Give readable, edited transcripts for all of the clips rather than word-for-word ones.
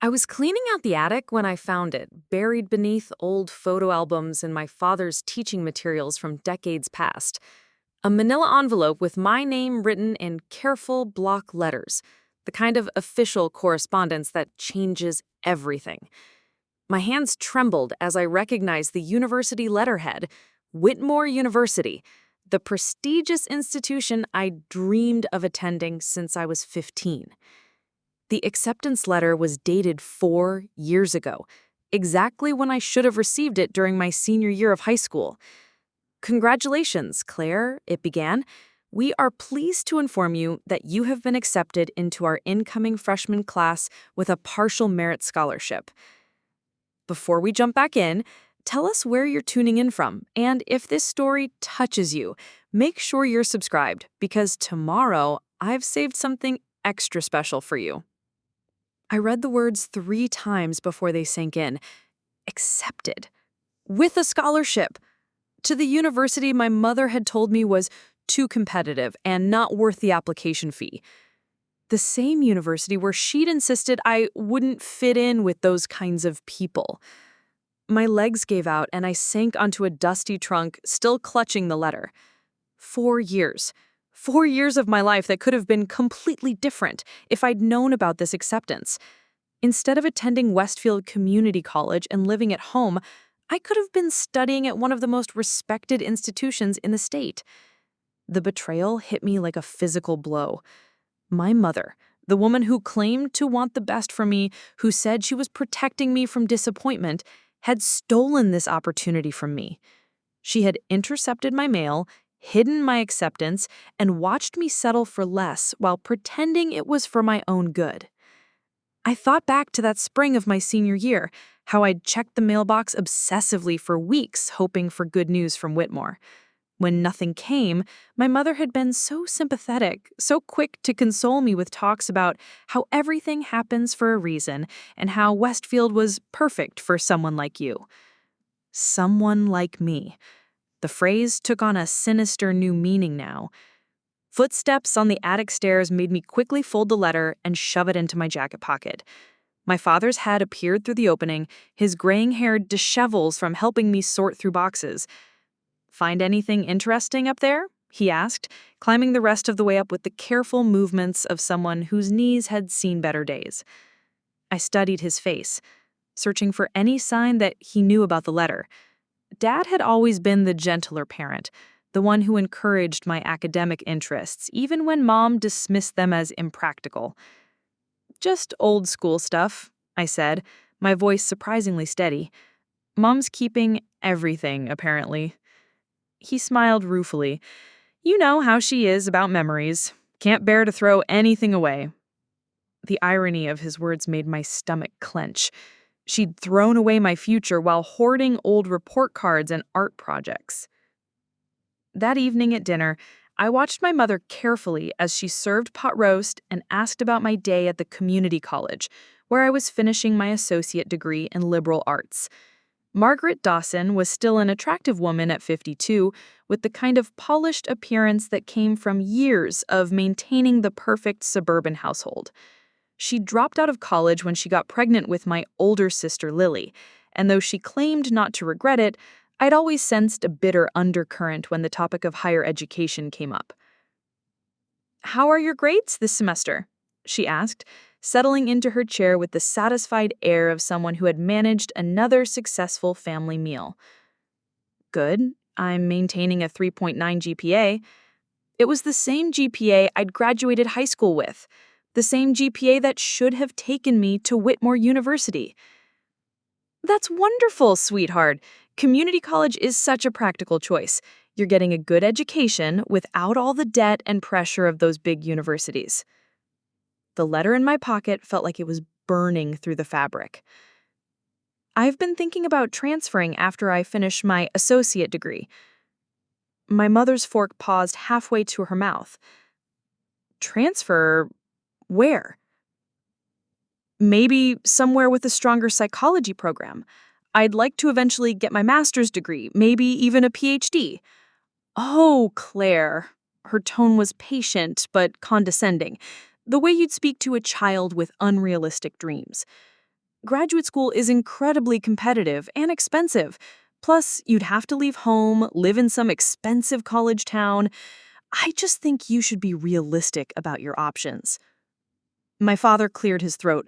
I was cleaning out the attic when I found it, buried beneath old photo albums and my father's teaching materials from decades past. A manila envelope with my name written in careful block letters, the kind of official correspondence that changes everything. My hands trembled as I recognized the university letterhead, Whitmore University, the prestigious institution I dreamed of attending since I was 15. The acceptance letter was dated 4 years ago, exactly when I should have received it during my senior year of high school. Congratulations, Claire, it began. We are pleased to inform you that you have been accepted into our incoming freshman class with a partial merit scholarship. Before we jump back in, tell us where you're tuning in from, and if this story touches you, make sure you're subscribed because tomorrow I've saved something extra special for you. I read the words 3 times before they sank in. Accepted. With a scholarship. To the university my mother had told me was too competitive and not worth the application fee. The same university where she'd insisted I wouldn't fit in with those kinds of people. My legs gave out and I sank onto a dusty trunk, still clutching the letter. 4 years. 4 years of my life that could have been completely different if I'd known about this acceptance. Instead of attending Westfield Community College and living at home, I could have been studying at one of the most respected institutions in the state. The betrayal hit me like a physical blow. My mother, the woman who claimed to want the best for me, who said she was protecting me from disappointment, had stolen this opportunity from me. She had intercepted my mail, hidden my acceptance, and watched me settle for less while pretending it was for my own good. I thought back to that spring of my senior year, how I'd checked the mailbox obsessively for weeks hoping for good news from Whitmore. When nothing came, my mother had been so sympathetic, so quick to console me with talks about how everything happens for a reason and how Westfield was perfect for someone like you. Someone like me. The phrase took on a sinister new meaning now. Footsteps on the attic stairs made me quickly fold the letter and shove it into my jacket pocket. My father's head appeared through the opening, his graying hair disheveled from helping me sort through boxes. "Find anything interesting up there?" he asked, climbing the rest of the way up with the careful movements of someone whose knees had seen better days. I studied his face, searching for any sign that he knew about the letter. Dad had always been the gentler parent, the one who encouraged my academic interests, even when Mom dismissed them as impractical. "Just old school stuff," I said, my voice surprisingly steady. "Mom's keeping everything, apparently." He smiled ruefully. "You know how she is about memories. Can't bear to throw anything away." The irony of his words made my stomach clench. She'd thrown away my future while hoarding old report cards and art projects. That evening at dinner, I watched my mother carefully as she served pot roast and asked about my day at the community college, where I was finishing my associate degree in liberal arts. Margaret Dawson was still an attractive woman at 52, with the kind of polished appearance that came from years of maintaining the perfect suburban household. She dropped out of college when she got pregnant with my older sister Lily, and though she claimed not to regret it, I'd always sensed a bitter undercurrent when the topic of higher education came up. "How are your grades this semester?" she asked, settling into her chair with the satisfied air of someone who had managed another successful family meal. "Good. I'm maintaining a 3.9 GPA. It was the same GPA I'd graduated high school with, the same GPA that should have taken me to Whitmore University." "That's wonderful, sweetheart. Community college is such a practical choice. You're getting a good education without all the debt and pressure of those big universities." The letter in my pocket felt like it was burning through the fabric. "I've been thinking about transferring after I finish my associate degree." My mother's fork paused halfway to her mouth. "Transfer? Where?" "Maybe somewhere with a stronger psychology program. I'd like to eventually get my master's degree, maybe even a PhD." "Oh, Claire." Her tone was patient but condescending, the way you'd speak to a child with unrealistic dreams. Graduate school is incredibly competitive and expensive. Plus, you'd have to leave home, live in some expensive college town. I just think you should be realistic about your options." My father cleared his throat.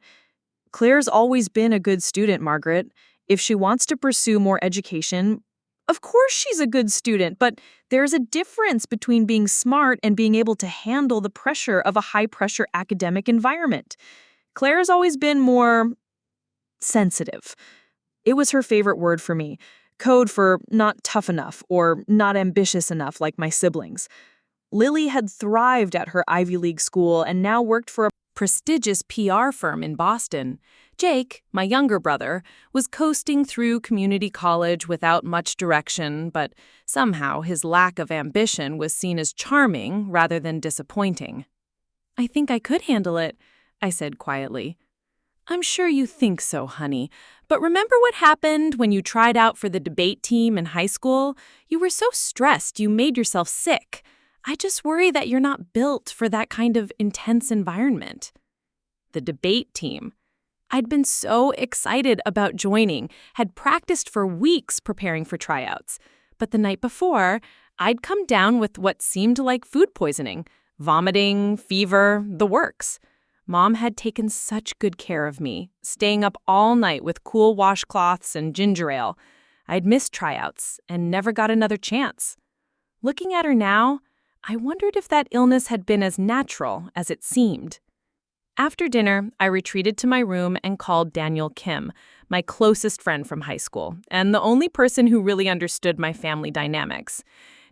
"Claire's always been a good student, Margaret. If she wants to pursue more education, of course she's a good student, but there's a difference between being smart and being able to handle the pressure of a high-pressure academic environment. Claire's always been more sensitive." It was her favorite word for me, code for not tough enough or not ambitious enough like my siblings. Lily had thrived at her Ivy League school and now worked for a prestigious PR firm in Boston. Jake, my younger brother, was coasting through community college without much direction, but somehow his lack of ambition was seen as charming rather than disappointing. "I think I could handle it," I said quietly. "I'm sure you think so, honey. But remember what happened when you tried out for the debate team in high school? You were so stressed you made yourself sick. I just worry that you're not built for that kind of intense environment." The debate team. I'd been so excited about joining, had practiced for weeks preparing for tryouts. But the night before, I'd come down with what seemed like food poisoning, vomiting, fever, the works. Mom had taken such good care of me, staying up all night with cool washcloths and ginger ale. I'd missed tryouts and never got another chance. Looking at her now, I wondered if that illness had been as natural as it seemed. After dinner, I retreated to my room and called Daniel Kim, my closest friend from high school, and the only person who really understood my family dynamics.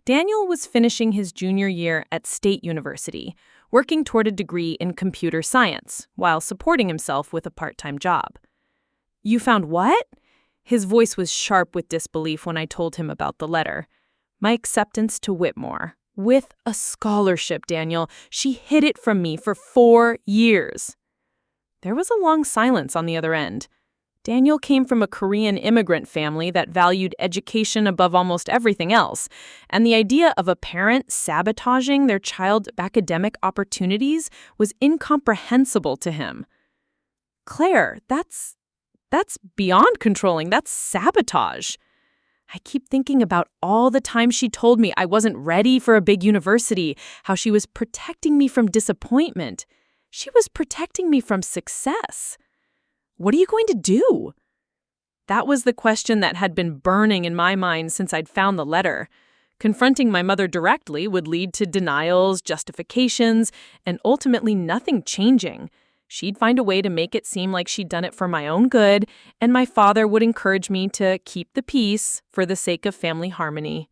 Daniel was finishing his junior year at State University, working toward a degree in computer science, while supporting himself with a part-time job. "You found what?" His voice was sharp with disbelief when I told him about the letter. "My acceptance to Whitmore. With a scholarship, Daniel. She hid it from me for 4 years." There was a long silence on the other end. Daniel came from a Korean immigrant family that valued education above almost everything else, and the idea of a parent sabotaging their child's academic opportunities was incomprehensible to him. "Claire, that's beyond controlling. That's sabotage." I keep thinking about all the times she told me I wasn't ready for a big university, how she was protecting me from disappointment. She was protecting me from success. What are you going to do? That was the question that had been burning in my mind since I'd found the letter. Confronting my mother directly would lead to denials, justifications, and ultimately nothing changing. She'd find a way to make it seem like she'd done it for my own good, and my father would encourage me to keep the peace for the sake of family harmony.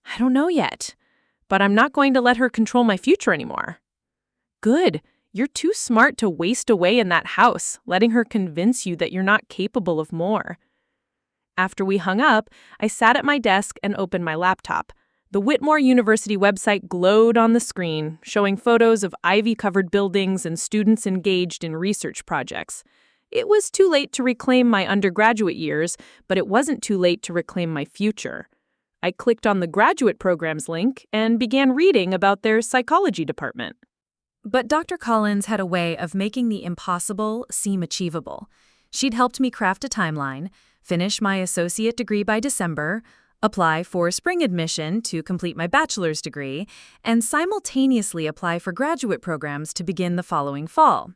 I don't know yet, but I'm not going to let her control my future anymore. Good. You're too smart to waste away in that house, letting her convince you that you're not capable of more. After we hung up, I sat at my desk and opened my laptop. The Whitmore University website glowed on the screen, showing photos of ivy-covered buildings and students engaged in research projects. It was too late to reclaim my undergraduate years, but it wasn't too late to reclaim my future. I clicked on the graduate programs link and began reading about their psychology department. But Dr. Collins had a way of making the impossible seem achievable. She'd helped me craft a timeline, finish my associate degree by December, apply for spring admission to complete my bachelor's degree, and simultaneously apply for graduate programs to begin the following fall.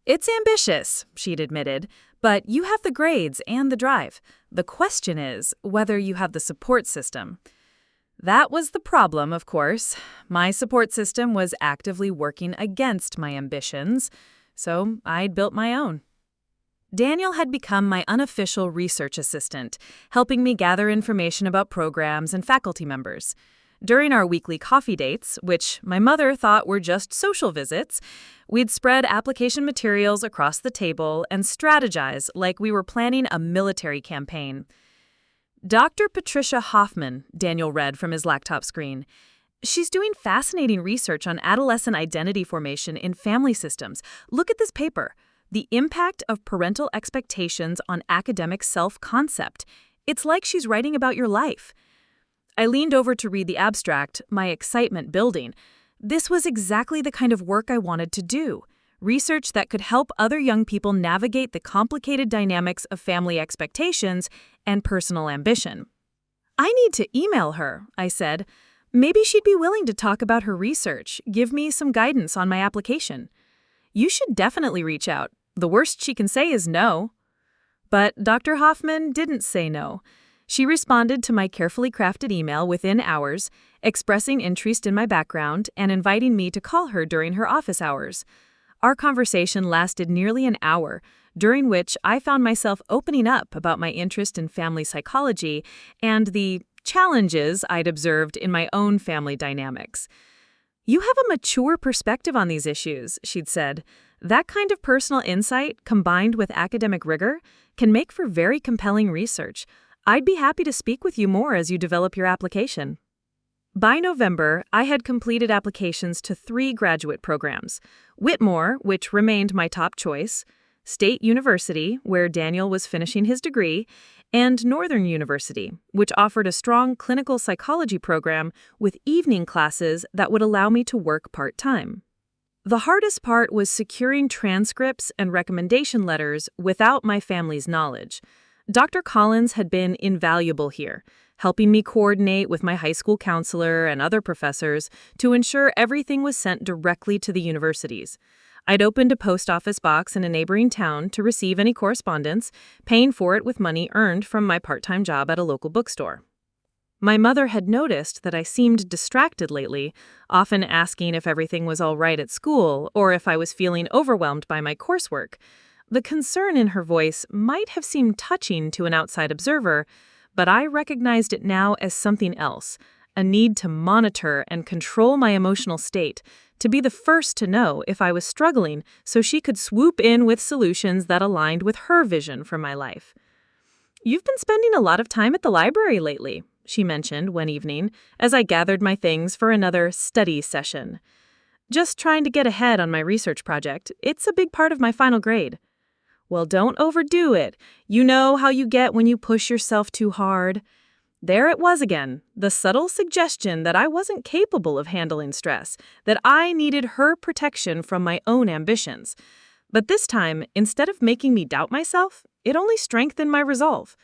"It's ambitious," she'd admitted, "but you have the grades and the drive. The question is whether you have the support system." That was the problem, of course. My support system was actively working against my ambitions, so I'd built my own. Daniel had become my unofficial research assistant, helping me gather information about programs and faculty members. During our weekly coffee dates, which my mother thought were just social visits, we'd spread application materials across the table and strategize like we were planning a military campaign. "Dr. Patricia Hoffman," Daniel read from his laptop screen. "She's doing fascinating research on adolescent identity formation in family systems. Look at this paper. The impact of parental expectations on academic self-concept. It's like she's writing about your life." I leaned over to read the abstract, my excitement building. This was exactly the kind of work I wanted to do. research that could help other young people navigate the complicated dynamics of family expectations and personal ambition. "I need to email her," I said. "Maybe she'd be willing to talk about her research, give me some guidance on my application." "You should definitely reach out. The worst she can say is no." But Dr. Hoffman didn't say no. She responded to my carefully crafted email within hours, expressing interest in my background and inviting me to call her during her office hours. Our conversation lasted nearly an hour, during which I found myself opening up about my interest in family psychology and the challenges I'd observed in my own family dynamics. "You have a mature perspective on these issues," she'd said. "That kind of personal insight, combined with academic rigor, can make for very compelling research. I'd be happy to speak with you more as you develop your application." By November, I had completed applications to 3 graduate programs: Whitmore, which remained my top choice, State University, where Daniel was finishing his degree, and Northern University, which offered a strong clinical psychology program with evening classes that would allow me to work part-time. The hardest part was securing transcripts and recommendation letters without my family's knowledge. Dr. Collins had been invaluable here, helping me coordinate with my high school counselor and other professors to ensure everything was sent directly to the universities. I'd opened a post office box in a neighboring town to receive any correspondence, paying for it with money earned from my part-time job at a local bookstore. My mother had noticed that I seemed distracted lately, often asking if everything was all right at school or if I was feeling overwhelmed by my coursework. The concern in her voice might have seemed touching to an outside observer, but I recognized it now as something else, a need to monitor and control my emotional state, to be the first to know if I was struggling so she could swoop in with solutions that aligned with her vision for my life. "You've been spending a lot of time at the library lately," she mentioned one evening as I gathered my things for another study session. "Just trying to get ahead on my research project. It's a big part of my final grade." "Well, don't overdo it. You know how you get when you push yourself too hard." There it was again, the subtle suggestion that I wasn't capable of handling stress, that I needed her protection from my own ambitions. But this time, instead of making me doubt myself, it only strengthened my resolve.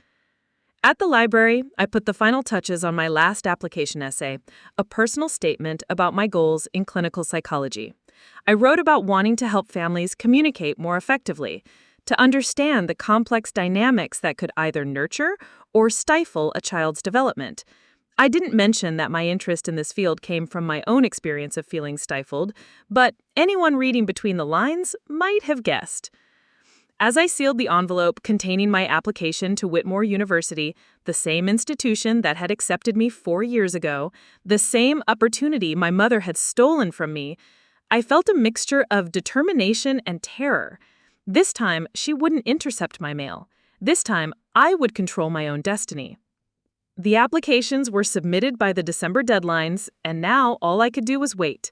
At the library, I put the final touches on my last application essay, a personal statement about my goals in clinical psychology. I wrote about wanting to help families communicate more effectively, to understand the complex dynamics that could either nurture or stifle a child's development. I didn't mention that my interest in this field came from my own experience of feeling stifled, but anyone reading between the lines might have guessed. As I sealed the envelope containing my application to Whitmore University, the same institution that had accepted me 4 years ago, the same opportunity my mother had stolen from me, I felt a mixture of determination and terror. This time, she wouldn't intercept my mail. This time, I would control my own destiny. The applications were submitted by the December deadlines, and now all I could do was wait.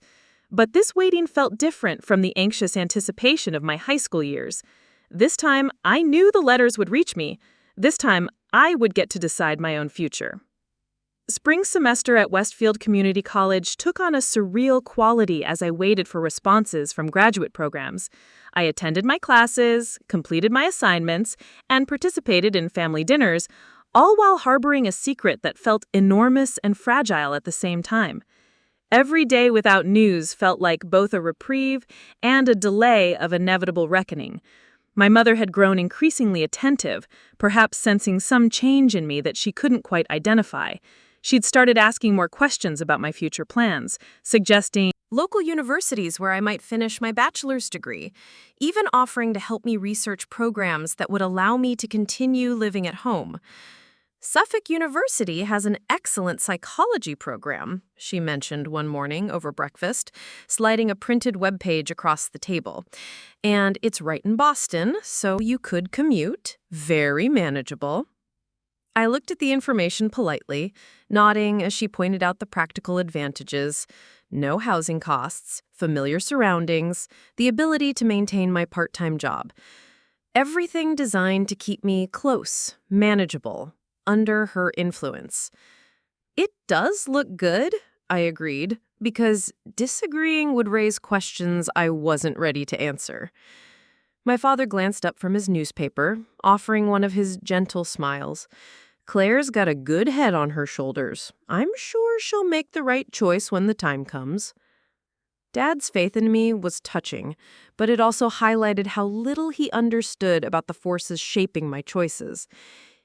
But this waiting felt different from the anxious anticipation of my high school years. This time, I knew the letters would reach me. This time, I would get to decide my own future. Spring semester at Westfield Community College took on a surreal quality as I waited for responses from graduate programs. I attended my classes, completed my assignments, and participated in family dinners, all while harboring a secret that felt enormous and fragile at the same time. Every day without news felt like both a reprieve and a delay of inevitable reckoning. My mother had grown increasingly attentive, perhaps sensing some change in me that she couldn't quite identify. She'd started asking more questions about my future plans, suggesting local universities where I might finish my bachelor's degree, even offering to help me research programs that would allow me to continue living at home. "Suffolk University has an excellent psychology program," she mentioned one morning over breakfast, sliding a printed webpage across the table. "And it's right in Boston, so you could commute. Very manageable." I looked at the information politely, nodding as she pointed out the practical advantages: no housing costs, familiar surroundings, the ability to maintain my part-time job. Everything designed to keep me close, manageable, under her influence. "It does look good," I agreed, because disagreeing would raise questions I wasn't ready to answer. My father glanced up from his newspaper, offering one of his gentle smiles. Claire's got a good head on her shoulders. I'm sure she'll make the right choice when the time comes. Dad's faith in me was touching, but it also highlighted how little he understood about the forces shaping my choices.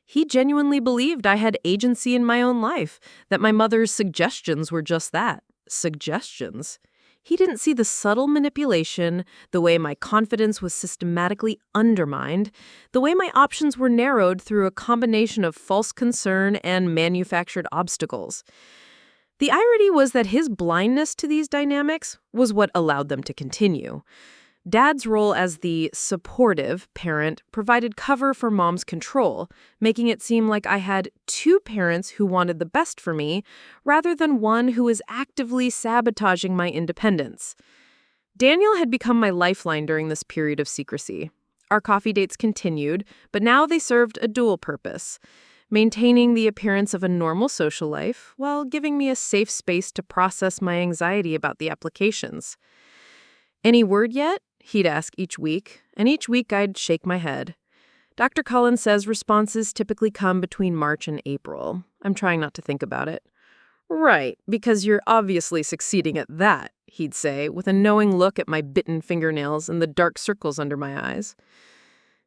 He genuinely believed I had agency in my own life, that my mother's suggestions were just that, suggestions. He didn't see the subtle manipulation, the way my confidence was systematically undermined, the way my options were narrowed through a combination of false concern and manufactured obstacles. The irony was that his blindness to these dynamics was what allowed them to continue. Dad's role as the supportive parent provided cover for Mom's control, making it seem like I had two parents who wanted the best for me, rather than one who was actively sabotaging my independence. Daniel had become my lifeline during this period of secrecy. Our coffee dates continued, but now they served a dual purpose: maintaining the appearance of a normal social life while giving me a safe space to process my anxiety about the applications. "Any word yet?" he'd ask each week, and each week I'd shake my head. Dr. Collins says responses typically come between March and April. I'm trying not to think about it. "Right, because you're obviously succeeding at that," he'd say, with a knowing look at my bitten fingernails and the dark circles under my eyes.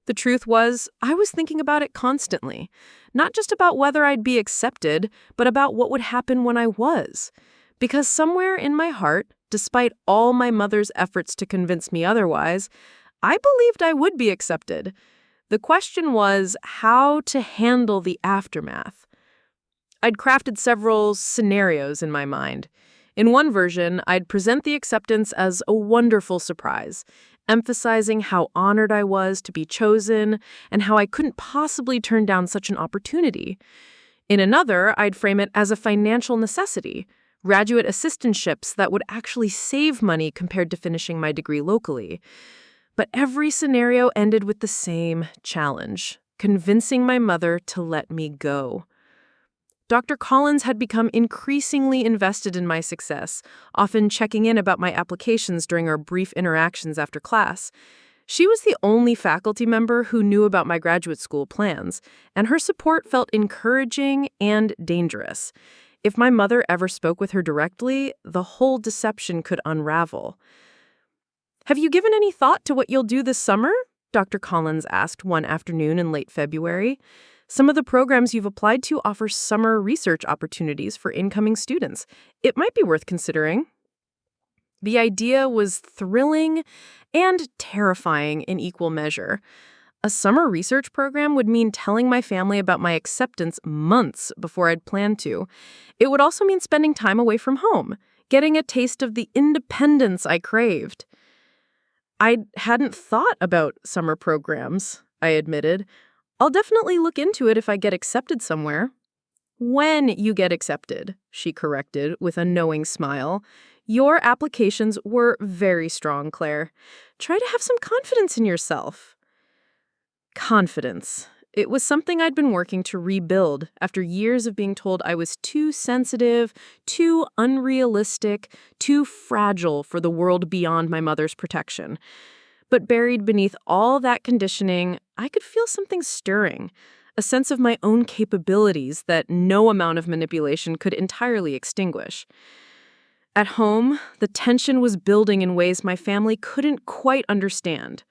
The truth was, I was thinking about it constantly, not just about whether I'd be accepted, but about what would happen when I was. Because somewhere in my heart, despite all my mother's efforts to convince me otherwise, I believed I would be accepted. The question was how to handle the aftermath. I'd crafted several scenarios in my mind. In one version, I'd present the acceptance as a wonderful surprise, emphasizing how honored I was to be chosen and how I couldn't possibly turn down such an opportunity. In another, I'd frame it as a financial necessity, graduate assistantships that would actually save money compared to finishing my degree locally. But every scenario ended with the same challenge: convincing my mother to let me go. Dr. Collins had become increasingly invested in my success, often checking in about my applications during our brief interactions after class. She was the only faculty member who knew about my graduate school plans, and her support felt encouraging and dangerous. If my mother ever spoke with her directly, the whole deception could unravel. "Have you given any thought to what you'll do this summer?" Dr. Collins asked one afternoon in late February. "Some of the programs you've applied to offer summer research opportunities for incoming students. It might be worth considering." The idea was thrilling and terrifying in equal measure. A summer research program would mean telling my family about my acceptance months before I'd planned to. It would also mean spending time away from home, getting a taste of the independence I craved. I hadn't thought about summer programs, I admitted. "I'll definitely look into it if I get accepted somewhere." "When you get accepted," she corrected with a knowing smile. "Your applications were very strong, Claire. Try to have some confidence in yourself." Confidence. It was something I'd been working to rebuild after years of being told I was too sensitive, too unrealistic, too fragile for the world beyond my mother's protection. But buried beneath all that conditioning, I could feel something stirring, a sense of my own capabilities that no amount of manipulation could entirely extinguish. At home, the tension was building in ways my family couldn't quite understand.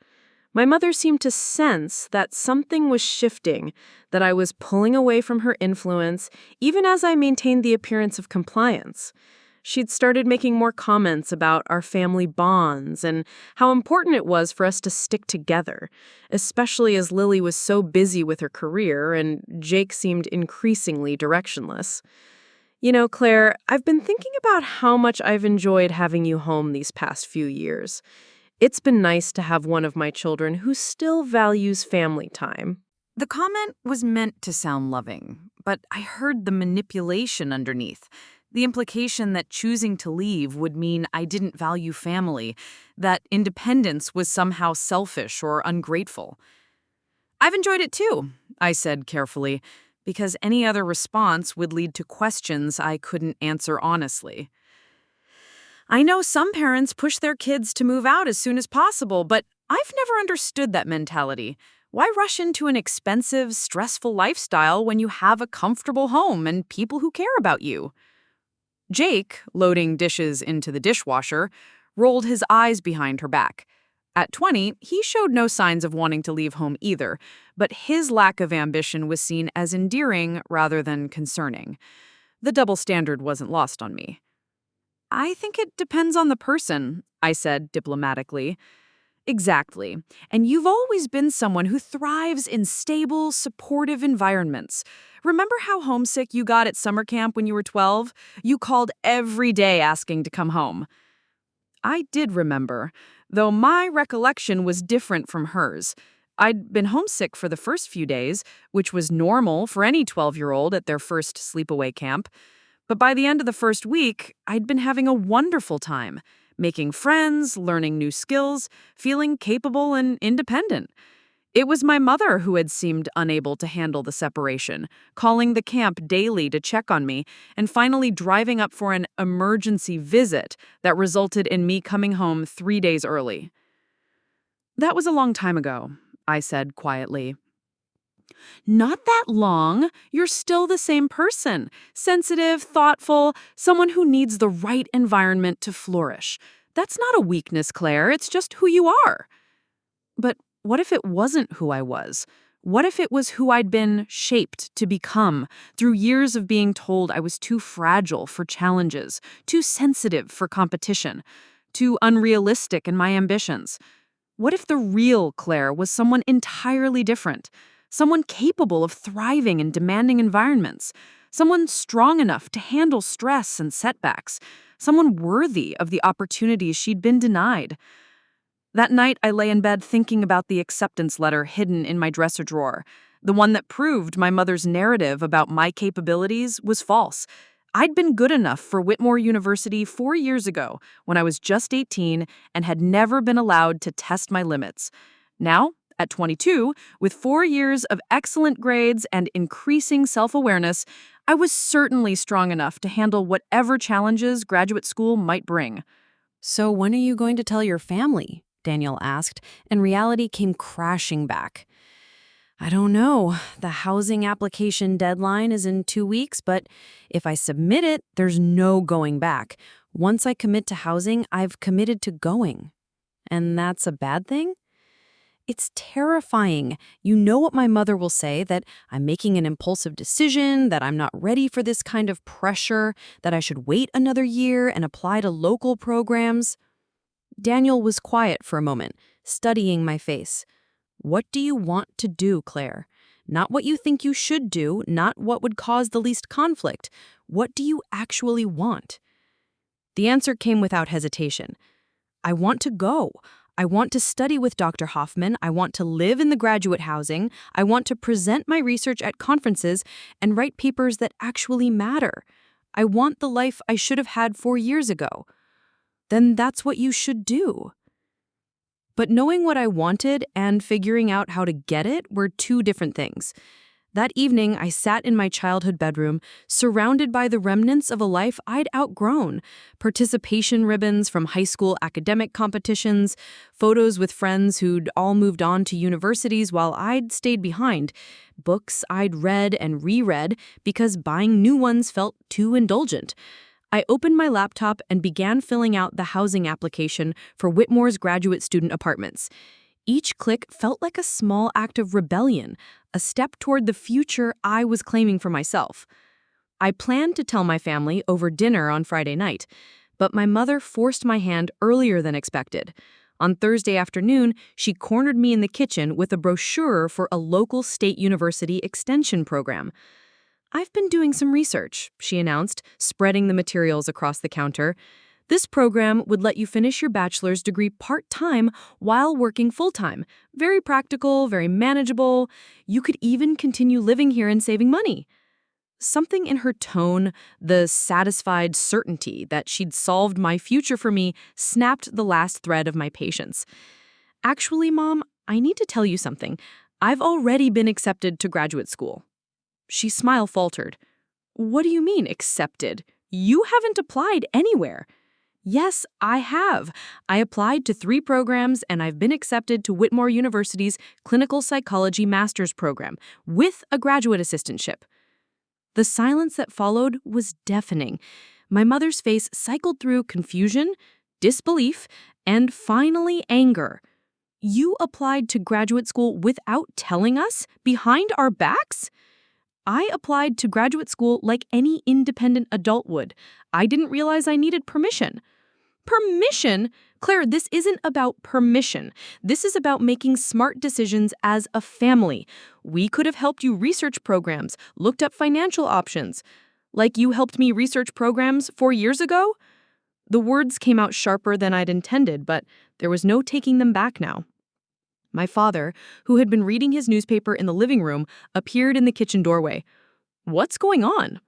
My mother seemed to sense that something was shifting, that I was pulling away from her influence, even as I maintained the appearance of compliance. She'd started making more comments about our family bonds and how important it was for us to stick together, especially as Lily was so busy with her career and Jake seemed increasingly directionless. "You know, Claire, I've been thinking about how much I've enjoyed having you home these past few years. It's been nice to have one of my children who still values family time." The comment was meant to sound loving, but I heard the manipulation underneath. The implication that choosing to leave would mean I didn't value family, that independence was somehow selfish or ungrateful. "I've enjoyed it too," I said carefully, because any other response would lead to questions I couldn't answer honestly. I know some parents push their kids to move out as soon as possible, but I've never understood that mentality. Why rush into an expensive, stressful lifestyle when you have a comfortable home and people who care about you? Jake, loading dishes into the dishwasher, rolled his eyes behind her back. At 20, he showed no signs of wanting to leave home either, but his lack of ambition was seen as endearing rather than concerning. The double standard wasn't lost on me. I think it depends on the person, I said diplomatically. Exactly. And you've always been someone who thrives in stable, supportive environments. Remember how homesick you got at summer camp when you were 12? You called every day asking to come home. I did remember, though my recollection was different from hers. I'd been homesick for the first few days, which was normal for any 12-year-old at their first sleepaway camp. But by the end of the first week, I'd been having a wonderful time, making friends, learning new skills, feeling capable and independent. It was my mother who had seemed unable to handle the separation, calling the camp daily to check on me, and finally driving up for an emergency visit that resulted in me coming home 3 days early. That was a long time ago, I said quietly. Not that long. You're still the same person. Sensitive, thoughtful, someone who needs the right environment to flourish. That's not a weakness, Claire. It's just who you are. But what if it wasn't who I was? What if it was who I'd been shaped to become through years of being told I was too fragile for challenges, too sensitive for competition, too unrealistic in my ambitions? What if the real Claire was someone entirely different? Someone capable of thriving in demanding environments, someone strong enough to handle stress and setbacks, someone worthy of the opportunities she'd been denied. That night, I lay in bed thinking about the acceptance letter hidden in my dresser drawer, the one that proved my mother's narrative about my capabilities was false. I'd been good enough for Whitmore University 4 years ago when I was just 18 and had never been allowed to test my limits. Now, at 22, with 4 years of excellent grades and increasing self-awareness, I was certainly strong enough to handle whatever challenges graduate school might bring. So when are you going to tell your family? Daniel asked, and reality came crashing back. I don't know. The housing application deadline is in 2 weeks, but if I submit it, there's no going back. Once I commit to housing, I've committed to going. And that's a bad thing? It's terrifying. You know what my mother will say, that I'm making an impulsive decision, that I'm not ready for this kind of pressure, that I should wait another year and apply to local programs. Daniel was quiet for a moment, studying my face. What do you want to do, Claire? Not what you think you should do, not what would cause the least conflict. What do you actually want? The answer came without hesitation. I want to go. I want to study with Dr. Hoffman. I want to live in the graduate housing. I want to present my research at conferences and write papers that actually matter. I want the life I should have had 4 years ago. Then that's what you should do. But knowing what I wanted and figuring out how to get it were two different things. That evening, I sat in my childhood bedroom, surrounded by the remnants of a life I'd outgrown. Participation ribbons from high school academic competitions, photos with friends who'd all moved on to universities while I'd stayed behind, books I'd read and reread because buying new ones felt too indulgent. I opened my laptop and began filling out the housing application for Whitmore's graduate student apartments. Each click felt like a small act of rebellion, a step toward the future I was claiming for myself. I planned to tell my family over dinner on Friday night, but my mother forced my hand earlier than expected. On Thursday afternoon, she cornered me in the kitchen with a brochure for a local state university extension program. I've been doing some research, she announced, spreading the materials across the counter. This program would let you finish your bachelor's degree part-time while working full-time. Very practical, very manageable. You could even continue living here and saving money. Something in her tone, the satisfied certainty that she'd solved my future for me, snapped the last thread of my patience. Actually, Mom, I need to tell you something. I've already been accepted to graduate school. She smile faltered. What do you mean, accepted? You haven't applied anywhere. Yes, I have. I applied to 3 programs and I've been accepted to Whitmore University's Clinical Psychology Master's Program with a graduate assistantship. The silence that followed was deafening. My mother's face cycled through confusion, disbelief, and finally anger. You applied to graduate school without telling us, behind our backs? I applied to graduate school like any independent adult would. I didn't realize I needed permission. Permission? Claire, this isn't about permission. This is about making smart decisions as a family. We could have helped you research programs, looked up financial options. Like you helped me research programs 4 years ago? The words came out sharper than I'd intended, but there was no taking them back now. My father, who had been reading his newspaper in the living room, appeared in the kitchen doorway. "What's going on?"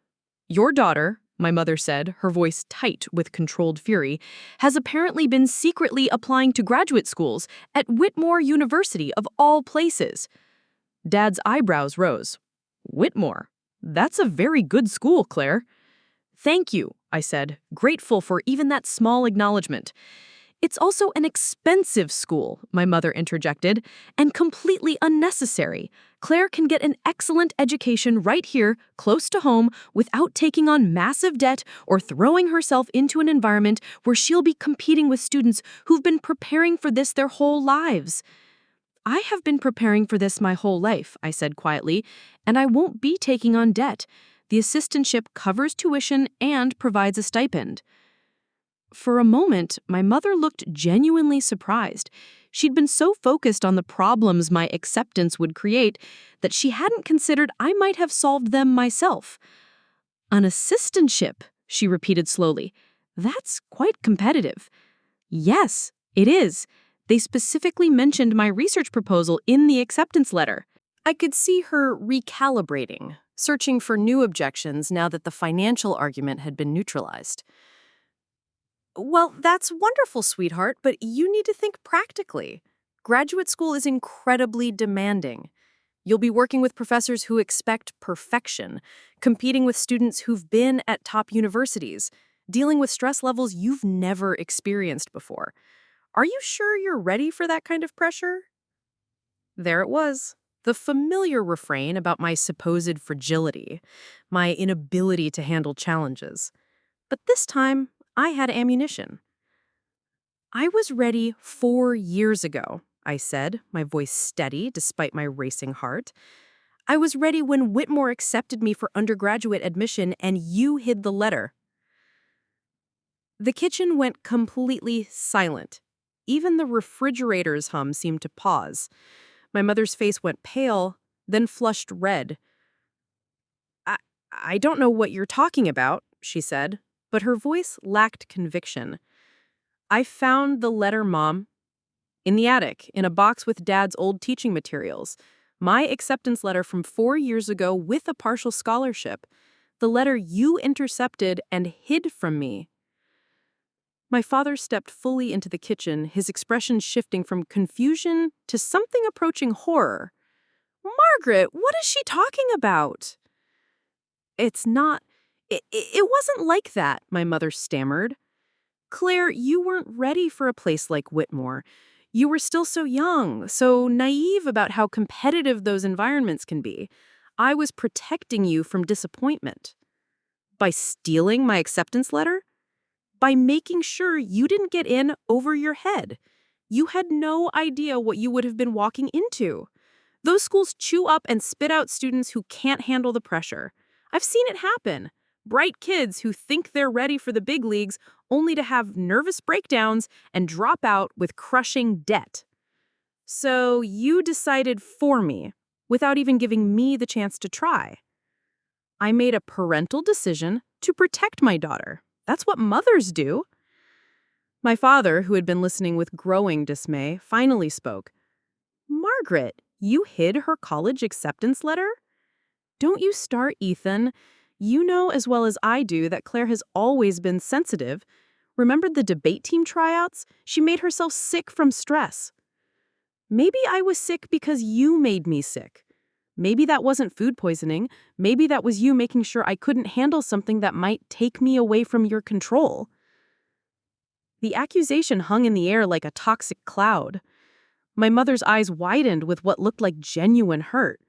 "Your daughter," my mother said, her voice tight with controlled fury, "has apparently been secretly applying to graduate schools at Whitmore University of all places." Dad's eyebrows rose. "Whitmore? That's a very good school, Claire." "Thank you," I said, grateful for even that small acknowledgement. "It's also an expensive school," my mother interjected, "and completely unnecessary. Claire can get an excellent education right here, close to home, without taking on massive debt or throwing herself into an environment where she'll be competing with students who've been preparing for this their whole lives." "I have been preparing for this my whole life," I said quietly, "and I won't be taking on debt. The assistantship covers tuition and provides a stipend." For a moment, my mother looked genuinely surprised. She'd been so focused on the problems my acceptance would create that she hadn't considered I might have solved them myself. "An assistantship," she repeated slowly. "That's quite competitive." "Yes, it is. They specifically mentioned my research proposal in the acceptance letter." I could see her recalibrating, searching for new objections now that the financial argument had been neutralized. "Well, that's wonderful, sweetheart, but you need to think practically. Graduate school is incredibly demanding. You'll be working with professors who expect perfection, competing with students who've been at top universities, dealing with stress levels you've never experienced before. Are you sure you're ready for that kind of pressure?" There it was, the familiar refrain about my supposed fragility, my inability to handle challenges. But this time, I had ammunition. "I was ready 4 years ago," I said, my voice steady despite my racing heart. "I was ready when Whitmore accepted me for undergraduate admission and you hid the letter." The kitchen went completely silent. Even the refrigerator's hum seemed to pause. My mother's face went pale, then flushed red. I, I don't know what you're talking about," she said, but her voice lacked conviction. "I found the letter, Mom, in the attic, in a box with Dad's old teaching materials. My acceptance letter from 4 years ago with a partial scholarship. The letter you intercepted and hid from me." My father stepped fully into the kitchen, his expression shifting from confusion to something approaching horror. "Margaret, what is she talking about?" "It's not... It wasn't like that," my mother stammered. "Claire, you weren't ready for a place like Whitmore. You were still so young, so naive about how competitive those environments can be. I was protecting you from disappointment." By stealing my acceptance letter? By making sure you didn't get in over your head. You had no idea what you would have been walking into. Those schools chew up and spit out students who can't handle the pressure. I've seen it happen. Bright kids who think they're ready for the big leagues only to have nervous breakdowns and drop out with crushing debt. So you decided for me, without even giving me the chance to try. I made a parental decision to protect my daughter. That's what mothers do. My father, who had been listening with growing dismay, finally spoke. "Margaret, you hid her college acceptance letter? Don't you start, Ethan. You know as well as I do that Claire has always been sensitive. Remember the debate team tryouts? She made herself sick from stress. Maybe I was sick because you made me sick. Maybe that wasn't food poisoning. Maybe that was you making sure I couldn't handle something that might take me away from your control." The accusation hung in the air like a toxic cloud. My mother's eyes widened with what looked like genuine hurt.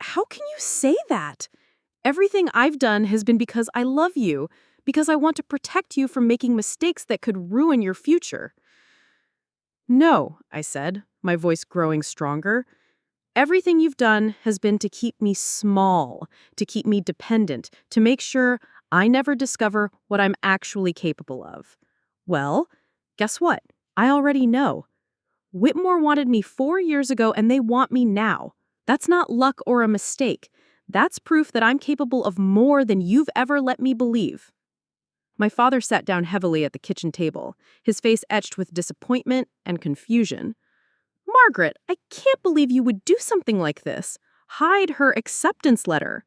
How can you say that? Everything I've done has been because I love you, because I want to protect you from making mistakes that could ruin your future. No, I said, my voice growing stronger. Everything you've done has been to keep me small, to keep me dependent, to make sure I never discover what I'm actually capable of. Well, guess what? I already know. Whitmore wanted me 4 years ago and they want me now. That's not luck or a mistake. That's proof that I'm capable of more than you've ever let me believe. My father sat down heavily at the kitchen table, his face etched with disappointment and confusion. Margaret, I can't believe you would do something like this. Hide her acceptance letter.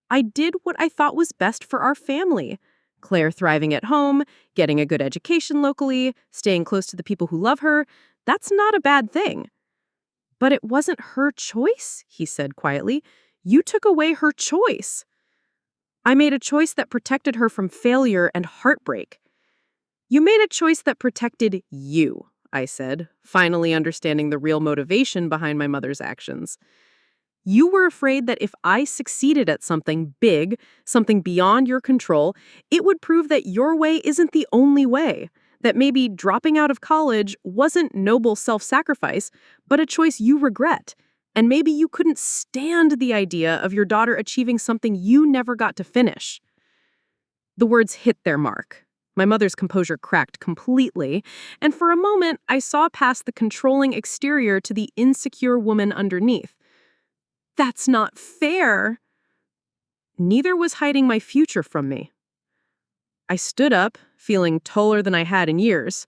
I did what I thought was best for our family. Claire thriving at home, getting a good education locally, staying close to the people who love her. That's not a bad thing. But it wasn't her choice, he said quietly. You took away her choice. I made a choice that protected her from failure and heartbreak. You made a choice that protected you, I said, finally understanding the real motivation behind my mother's actions. You were afraid that if I succeeded at something big, something beyond your control, it would prove that your way isn't the only way, that maybe dropping out of college wasn't noble self-sacrifice, but a choice you regret. And maybe you couldn't stand the idea of your daughter achieving something you never got to finish. The words hit their mark. My mother's composure cracked completely, and for a moment I saw past the controlling exterior to the insecure woman underneath. That's not fair. Neither was hiding my future from me. I stood up, feeling taller than I had in years.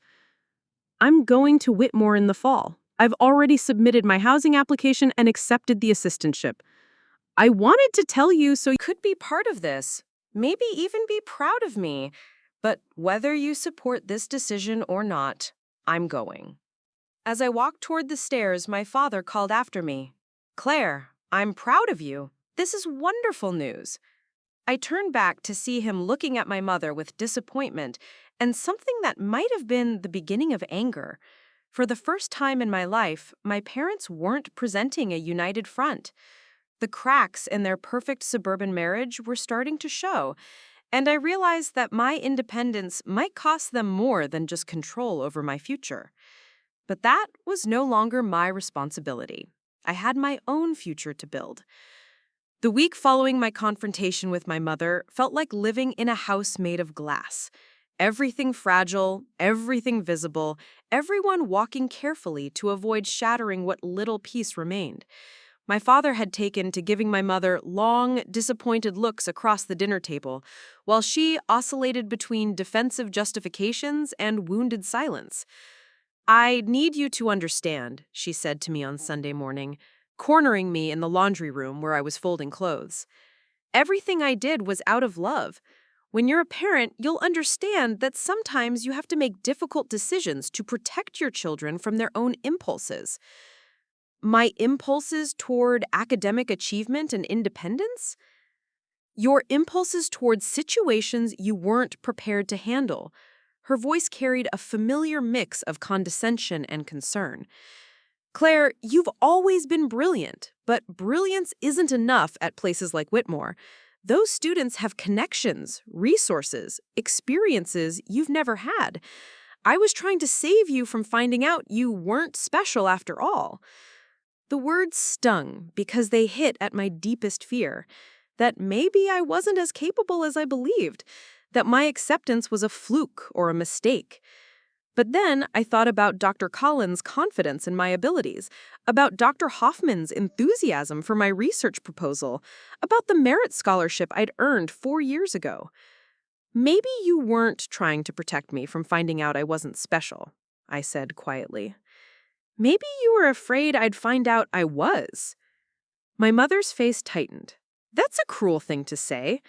I'm going to Whitmore in the fall. I've already submitted my housing application and accepted the assistantship. I wanted to tell you so you Could be part of this, maybe even be proud of me. But whether you support this decision or not, I'm going. As I walked toward the stairs, my father called after me. Claire, I'm proud of you. This is wonderful news. I turned back to see him looking at my mother with disappointment and something that might have been the beginning of anger. For the first time in my life, my parents weren't presenting a united front. The cracks in their perfect suburban marriage were starting to show, and I realized that my independence might cost them more than just control over my future. But that was no longer my responsibility. I had my own future to build. The week following my confrontation with my mother felt like living in a house made of glass. Everything fragile, everything visible, everyone walking carefully to avoid shattering what little piece remained. My father had taken to giving my mother long, disappointed looks across the dinner table, while she oscillated between defensive justifications and wounded silence. I need you to understand, she said to me on Sunday morning, cornering me in the laundry room where I was folding clothes. Everything I did was out of love. When you're a parent, you'll understand that sometimes you have to make difficult decisions to protect your children from their own impulses. My impulses toward academic achievement and independence? Your impulses toward situations you weren't prepared to handle. Her voice carried a familiar mix of condescension and concern. Claire, you've always been brilliant, but brilliance isn't enough at places like Whitmore. Those students have connections, resources, experiences you've never had. I was trying to save you from finding out you weren't special after all. The words stung because they hit at my deepest fear, that maybe I wasn't as capable as I believed, that my acceptance was a fluke or a mistake. But then I thought about Dr. Collins' confidence in my abilities, about Dr. Hoffman's enthusiasm for my research proposal, about the merit scholarship I'd earned 4 years ago. Maybe you weren't trying to protect me from finding out I wasn't special, I said quietly. Maybe you were afraid I'd find out I was. My mother's face tightened. That's a cruel thing to say.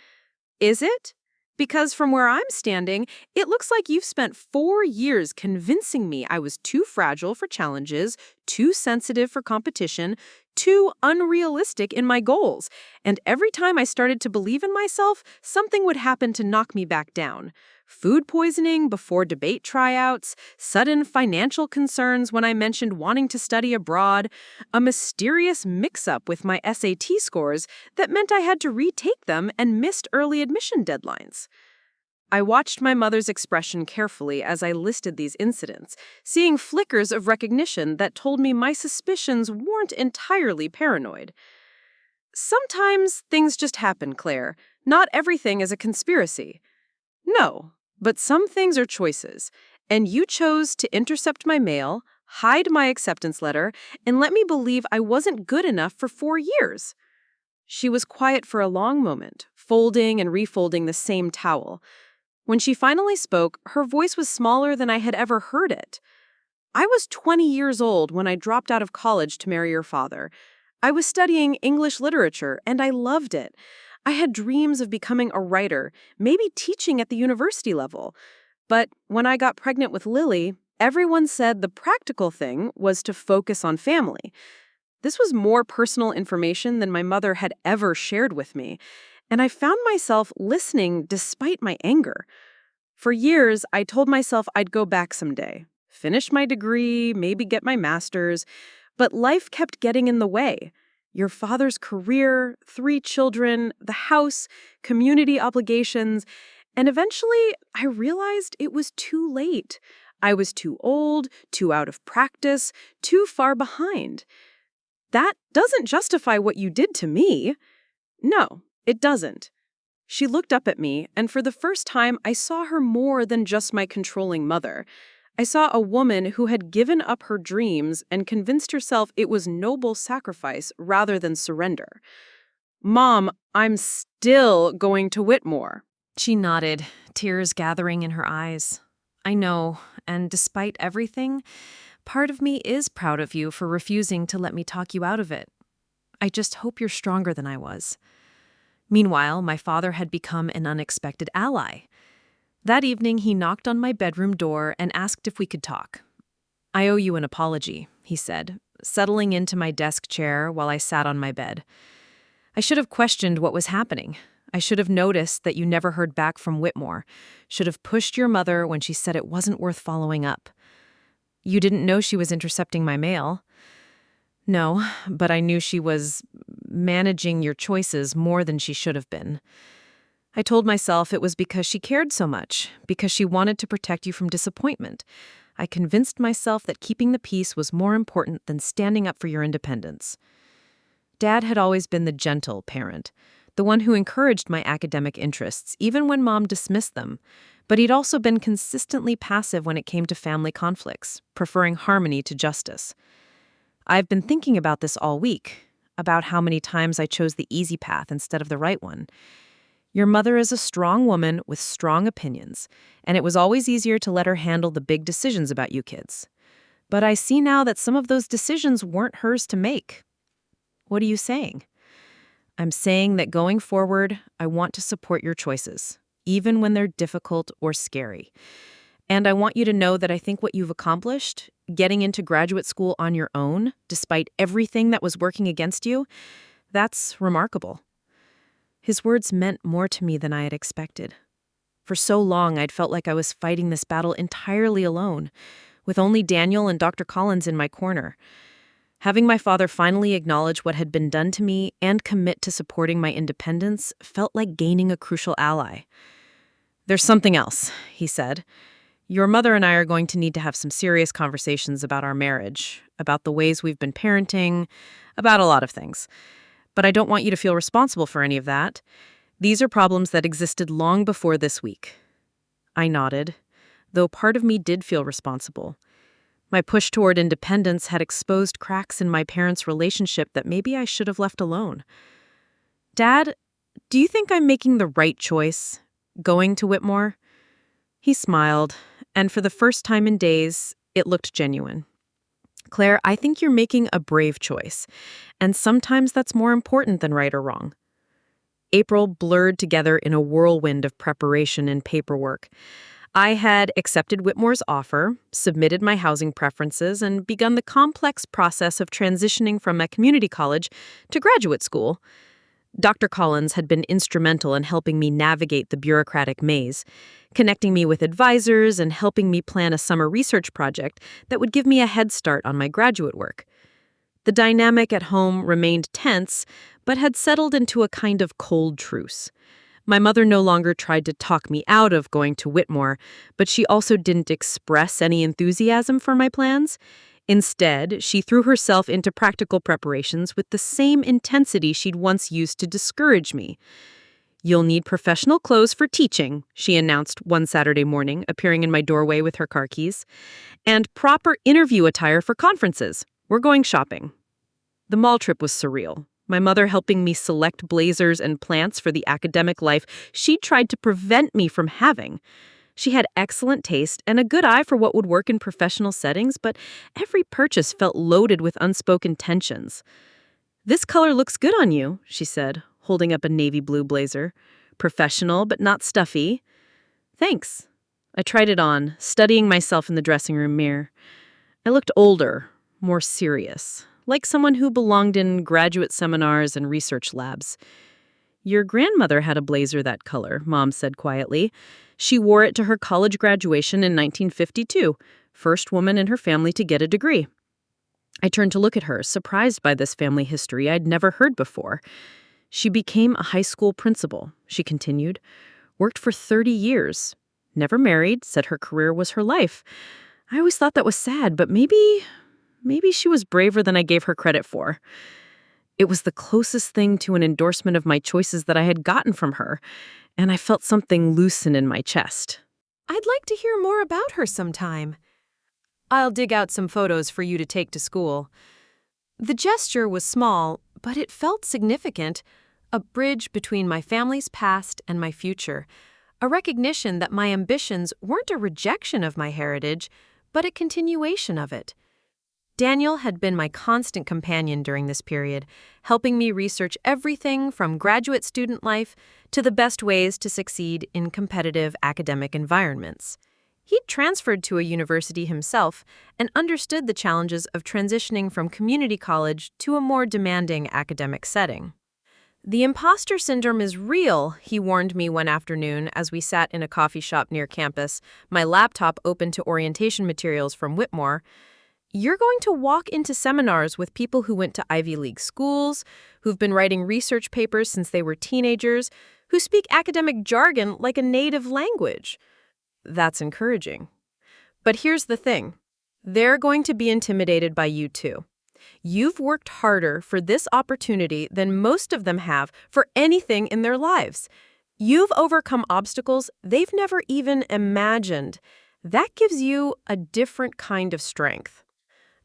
Is it? Because from where I'm standing, it looks like you've spent 4 years convincing me I was too fragile for challenges, too sensitive for competition, too unrealistic in my goals, and every time I started to believe in myself, something would happen to knock me back down. Food poisoning before debate tryouts, sudden financial concerns when I mentioned wanting to study abroad, a mysterious mix-up with my SAT scores that meant I had to retake them and missed early admission deadlines. I watched my mother's expression carefully as I listed these incidents, seeing flickers of recognition that told me my suspicions weren't entirely paranoid. Sometimes things just happen, Claire. Not everything is a conspiracy. No, but some things are choices, and you chose to intercept my mail, hide my acceptance letter, and let me believe I wasn't good enough for 4 years. She was quiet for a long moment, folding and refolding the same towel. When she finally spoke, her voice was smaller than I had ever heard it. I was 20 years old when I dropped out of college to marry your father. I was studying English literature, and I loved it. I had dreams of becoming a writer, maybe teaching at the university level. But when I got pregnant with Lily, everyone said the practical thing was to focus on family. This was more personal information than my mother had ever shared with me, and I found myself listening despite my anger. For years, I told myself I'd go back someday, finish my degree, maybe get my master's, but life kept getting in the way. Your father's career, 3 children, the house, community obligations, and eventually I realized it was too late. I was too old, too out of practice, too far behind. That doesn't justify what you did to me. No, it doesn't. She looked up at me, and for the first time, I saw her more than just my controlling mother. I saw a woman who had given up her dreams and convinced herself it was noble sacrifice rather than surrender. Mom, I'm still going to Whitmore. She nodded, tears gathering in her eyes. I know, and despite everything, part of me is proud of you for refusing to let me talk you out of it. I just hope you're stronger than I was. Meanwhile, my father had become an unexpected ally. That evening, he knocked on my bedroom door and asked if we could talk. "I owe you an apology," he said, settling into my desk chair while I sat on my bed. "I should have questioned what was happening. I should have noticed that you never heard back from Whitmore, should have pushed your mother when she said it wasn't worth following up. You didn't know she was intercepting my mail." "No, but I knew she was managing your choices more than she should have been. I told myself it was because she cared so much, because she wanted to protect you from disappointment. I convinced myself that keeping the peace was more important than standing up for your independence." Dad had always been the gentle parent, the one who encouraged my academic interests, even when Mom dismissed them. But he'd also been consistently passive when it came to family conflicts, preferring harmony to justice. I've been thinking about this all week, about how many times I chose the easy path instead of the right one. Your mother is a strong woman with strong opinions, and it was always easier to let her handle the big decisions about you kids. But I see now that some of those decisions weren't hers to make. What are you saying? I'm saying that going forward, I want to support your choices, even when they're difficult or scary. And I want you to know that I think what you've accomplished, getting into graduate school on your own, despite everything that was working against you, that's remarkable. His words meant more to me than I had expected. For so long, I'd felt like I was fighting this battle entirely alone, with only Daniel and Dr. Collins in my corner. Having my father finally acknowledge what had been done to me and commit to supporting my independence felt like gaining a crucial ally. "There's something else," he said. "Your mother and I are going to need to have some serious conversations about our marriage, about the ways we've been parenting, about a lot of things. But I don't want you to feel responsible for any of that. These are problems that existed long before this week." I nodded, though part of me did feel responsible. My push toward independence had exposed cracks in my parents' relationship that maybe I should have left alone. "Dad, do you think I'm making the right choice, going to Whitmore?" He smiled, and for the first time in days, it looked genuine. "Claire, I think you're making a brave choice, and sometimes that's more important than right or wrong." April blurred together in a whirlwind of preparation and paperwork. I had accepted Whitmore's offer, submitted my housing preferences, and begun the complex process of transitioning from a community college to graduate school. Dr. Collins had been instrumental in helping me navigate the bureaucratic maze, connecting me with advisors and helping me plan a summer research project that would give me a head start on my graduate work. The dynamic at home remained tense, but had settled into a kind of cold truce. My mother no longer tried to talk me out of going to Whitmore, but she also didn't express any enthusiasm for my plans. Instead, she threw herself into practical preparations with the same intensity she'd once used to discourage me. "You'll need professional clothes for teaching," she announced one Saturday morning, appearing in my doorway with her car keys, "and proper interview attire for conferences. We're going shopping." The mall trip was surreal. My mother helping me select blazers and plants for the academic life she tried to prevent me from having. She had excellent taste and a good eye for what would work in professional settings, but every purchase felt loaded with unspoken tensions. "This color looks good on you," she said, holding up a navy blue blazer. "Professional, but not stuffy." "Thanks." I tried it on, studying myself in the dressing room mirror. I looked older, more serious, like someone who belonged in graduate seminars and research labs. "Your grandmother had a blazer that color," Mom said quietly. "She wore it to her college graduation in 1952, first woman in her family to get a degree." I turned to look at her, surprised by this family history I'd never heard before. "She became a high school principal," she continued. "Worked for 30 years. Never married, said her career was her life. I always thought that was sad, but maybe she was braver than I gave her credit for." It was the closest thing to an endorsement of my choices that I had gotten from her, and I felt something loosen in my chest. I'd like to hear more about her sometime. I'll dig out some photos for you to take to school. The gesture was small, but it felt significant, a bridge between my family's past and my future, a recognition that my ambitions weren't a rejection of my heritage, but a continuation of it. Daniel had been my constant companion during this period, helping me research everything from graduate student life to the best ways to succeed in competitive academic environments. He'd transferred to a university himself and understood the challenges of transitioning from community college to a more demanding academic setting. "The imposter syndrome is real," he warned me one afternoon as we sat in a coffee shop near campus, my laptop open to orientation materials from Whitmore. "You're going to walk into seminars with people who went to Ivy League schools, who've been writing research papers since they were teenagers, who speak academic jargon like a native language." That's encouraging. But here's the thing. They're going to be intimidated by you too. You've worked harder for this opportunity than most of them have for anything in their lives. You've overcome obstacles they've never even imagined. That gives you a different kind of strength.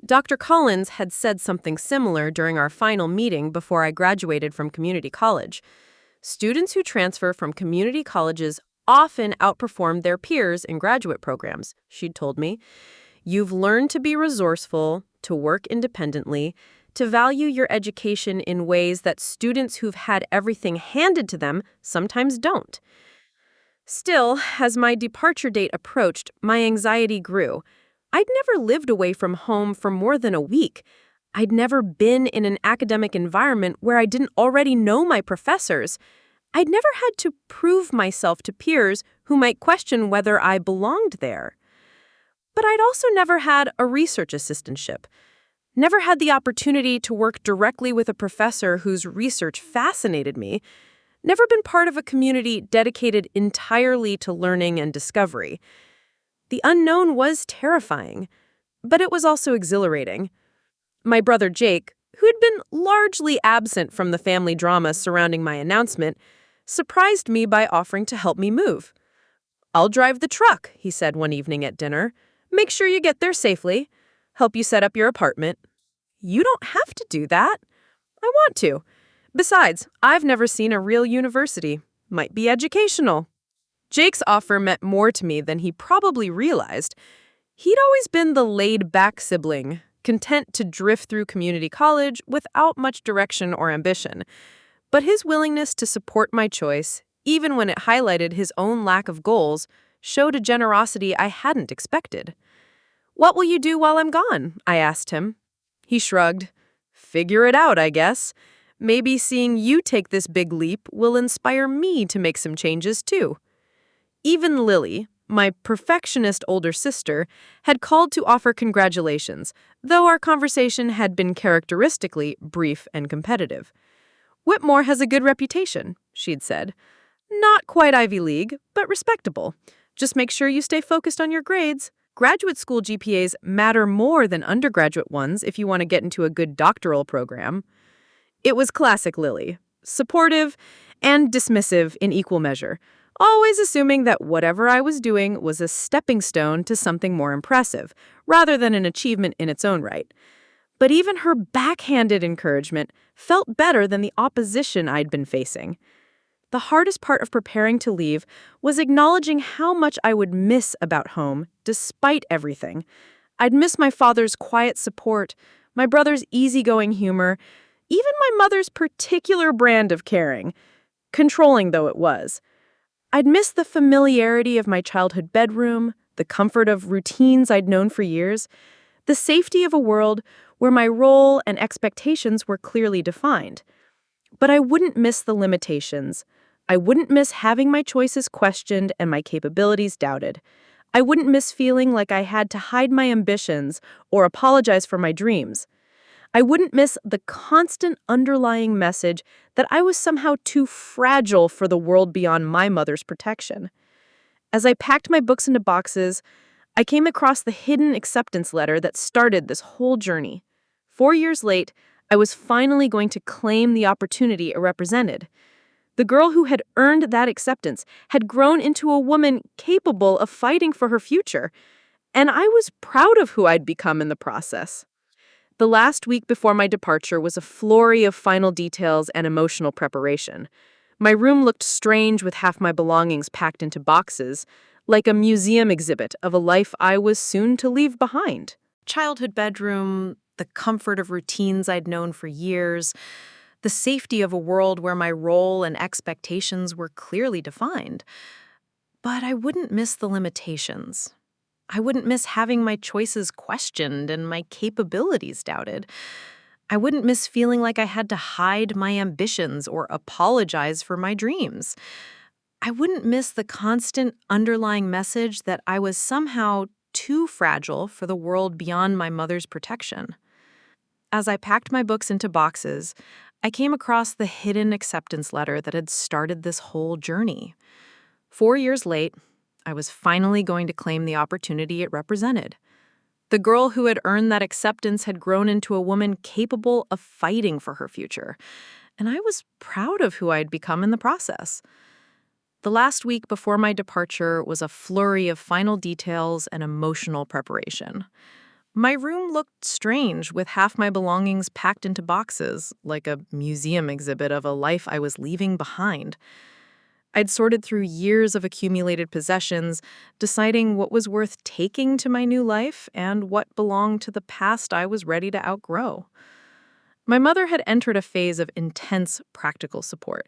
Dr. Collins had said something similar during our final meeting before I graduated from community college. Students who transfer from community colleges often outperform their peers in graduate programs, she'd told me. "You've learned to be resourceful, to work independently, to value your education in ways that students who've had everything handed to them sometimes don't." Still, as my departure date approached, my anxiety grew. I'd never lived away from home for more than a week. I'd never been in an academic environment where I didn't already know my professors. I'd never had to prove myself to peers who might question whether I belonged there. But I'd also never had a research assistantship, never had the opportunity to work directly with a professor whose research fascinated me, never been part of a community dedicated entirely to learning and discovery. The unknown was terrifying, but it was also exhilarating. My brother Jake, who had been largely absent from the family drama surrounding my announcement, surprised me by offering to help me move. "I'll drive the truck," he said one evening at dinner. "Make sure you get there safely. Help you set up your apartment." "You don't have to do that." "I want to. Besides, I've never seen a real university. Might be educational." Jake's offer meant more to me than he probably realized. He'd always been the laid-back sibling, content to drift through community college without much direction or ambition. But his willingness to support my choice, even when it highlighted his own lack of goals, showed a generosity I hadn't expected. "What will you do while I'm gone?" I asked him. He shrugged. "Figure it out, I guess. Maybe seeing you take this big leap will inspire me to make some changes too." Even Lily, my perfectionist older sister, had called to offer congratulations, though our conversation had been characteristically brief and competitive. "Whitmore has a good reputation," she'd said. "Not quite Ivy League, but respectable. Just make sure you stay focused on your grades. Graduate school GPAs matter more than undergraduate ones if you want to get into a good doctoral program." It was classic Lily, supportive and dismissive in equal measure, always assuming that whatever I was doing was a stepping stone to something more impressive, rather than an achievement in its own right. But even her backhanded encouragement felt better than the opposition I'd been facing. The hardest part of preparing to leave was acknowledging how much I would miss about home, despite everything. I'd miss my father's quiet support, my brother's easygoing humor, even my mother's particular brand of caring, controlling though it was. I'd miss the familiarity of my childhood bedroom, the comfort of routines I'd known for years, the safety of a world where my role and expectations were clearly defined. But I wouldn't miss the limitations. I wouldn't miss having my choices questioned and my capabilities doubted. I wouldn't miss feeling like I had to hide my ambitions or apologize for my dreams. I wouldn't miss the constant underlying message that I was somehow too fragile for the world beyond my mother's protection. As I packed my books into boxes, I came across the hidden acceptance letter that started this whole journey. 4 years late, I was finally going to claim the opportunity it represented. The girl who had earned that acceptance had grown into a woman capable of fighting for her future, and I was proud of who I'd become in the process. The last week before my departure was a flurry of final details and emotional preparation. My room looked strange with half my belongings packed into boxes, like a museum exhibit of a life I was soon to leave behind. Childhood bedroom, the comfort of routines I'd known for years, the safety of a world where my role and expectations were clearly defined. But I wouldn't miss the limitations. I wouldn't miss having my choices questioned and my capabilities doubted. I wouldn't miss feeling like I had to hide my ambitions or apologize for my dreams. I wouldn't miss the constant underlying message that I was somehow too fragile for the world beyond my mother's protection. As I packed my books into boxes, I came across the hidden acceptance letter that had started this whole journey. 4 years late, I was finally going to claim the opportunity it represented. The girl who had earned that acceptance had grown into a woman capable of fighting for her future, and I was proud of who I'd become in the process. The last week before my departure was a flurry of final details and emotional preparation. My room looked strange with half my belongings packed into boxes, like a museum exhibit of a life I was leaving behind. I'd sorted through years of accumulated possessions, deciding what was worth taking to my new life and what belonged to the past I was ready to outgrow. My mother had entered a phase of intense practical support,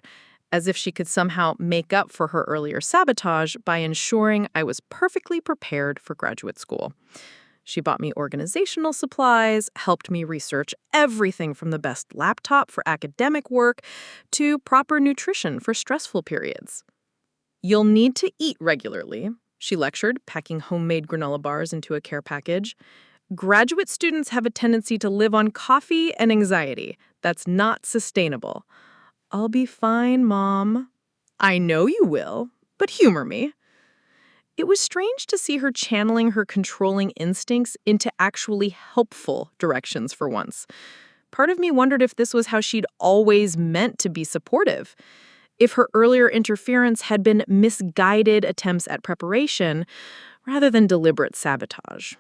as if she could somehow make up for her earlier sabotage by ensuring I was perfectly prepared for graduate school. She bought me organizational supplies, helped me research everything from the best laptop for academic work to proper nutrition for stressful periods. "You'll need to eat regularly," she lectured, packing homemade granola bars into a care package. "Graduate students have a tendency to live on coffee and anxiety. That's not sustainable." "I'll be fine, Mom." "I know you will, but humor me." It was strange to see her channeling her controlling instincts into actually helpful directions for once. Part of me wondered if this was how she'd always meant to be supportive, if her earlier interference had been misguided attempts at preparation rather than deliberate sabotage.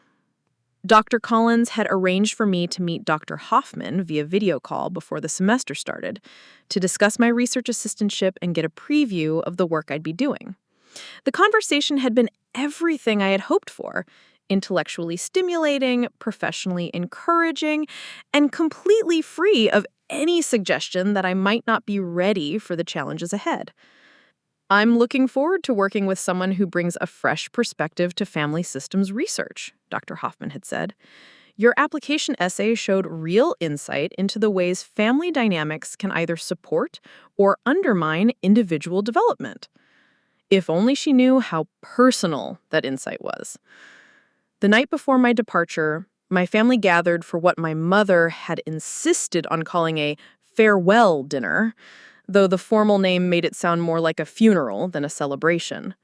Dr. Collins had arranged for me to meet Dr. Hoffman via video call before the semester started to discuss my research assistantship and get a preview of the work I'd be doing. The conversation had been everything I had hoped for: intellectually stimulating, professionally encouraging, and completely free of any suggestion that I might not be ready for the challenges ahead. I'm looking forward to working with someone who brings a fresh perspective to family systems research, Dr. Hoffman had said. Your application essay showed real insight into the ways family dynamics can either support or undermine individual development. If only she knew how personal that insight was. The night before my departure, my family gathered for what my mother had insisted on calling a farewell dinner, though the formal name made it sound more like a funeral than a celebration.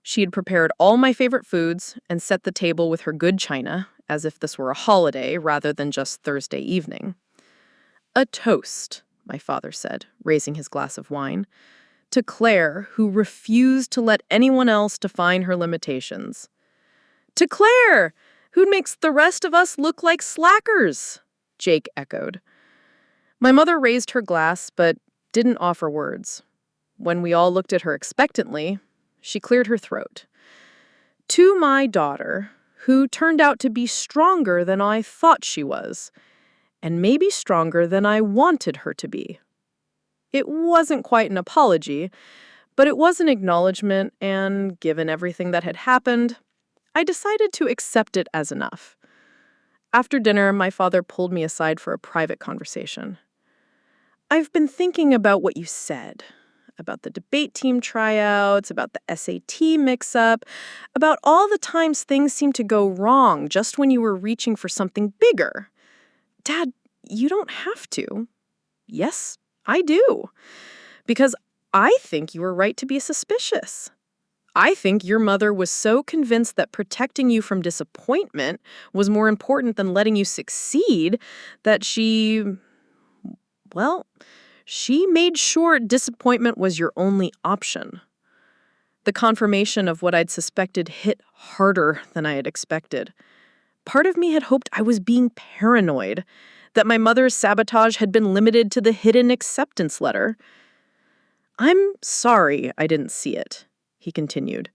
She had prepared all my favorite foods and set the table with her good china, as if this were a holiday rather than just Thursday evening. A toast, my father said, raising his glass of wine, to Claire, who refused to let anyone else define her limitations. To Claire, who makes the rest of us look like slackers, Jake echoed. My mother raised her glass, but didn't offer words. When we all looked at her expectantly, she cleared her throat. To my daughter, who turned out to be stronger than I thought she was, and maybe stronger than I wanted her to be. It wasn't quite an apology, but it was an acknowledgement, and given everything that had happened, I decided to accept it as enough. After dinner, my father pulled me aside for a private conversation. I've been thinking about what you said, about the debate team tryouts, about the SAT mix-up, about all the times things seemed to go wrong just when you were reaching for something bigger. Dad, you don't have to. Yes, I do. Because I think you were right to be suspicious. I think your mother was so convinced that protecting you from disappointment was more important than letting you succeed that she made sure disappointment was your only option. The confirmation of what I'd suspected hit harder than I had expected. Part of me had hoped I was being paranoid, that my mother's sabotage had been limited to the hidden acceptance letter. I'm sorry I didn't see it, he continued.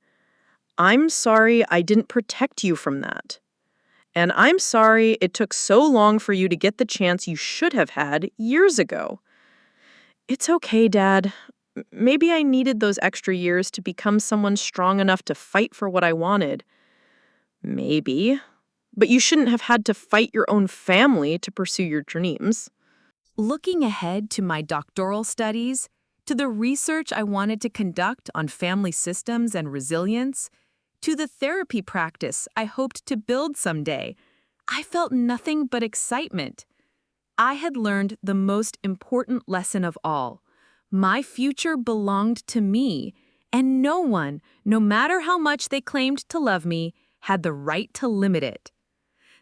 I'm sorry I didn't protect you from that. And I'm sorry it took so long for you to get the chance you should have had years ago. It's okay, Dad. Maybe I needed those extra years to become someone strong enough to fight for what I wanted. Maybe. But you shouldn't have had to fight your own family to pursue your dreams. Looking ahead to my doctoral studies, to the research I wanted to conduct on family systems and resilience, to the therapy practice I hoped to build someday, I felt nothing but excitement. I had learned the most important lesson of all. My future belonged to me, and no one, no matter how much they claimed to love me, had the right to limit it.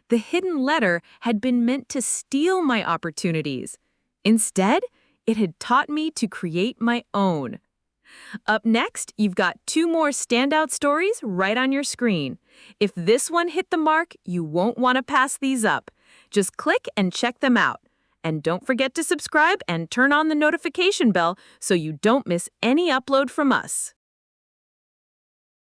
The hidden letter had been meant to steal my opportunities. Instead, it had taught me to create my own. Up next, you've got 2 more standout stories right on your screen. If this one hit the mark, you won't want to pass these up. Just click and check them out. And don't forget to subscribe and turn on the notification bell so you don't miss any upload from us.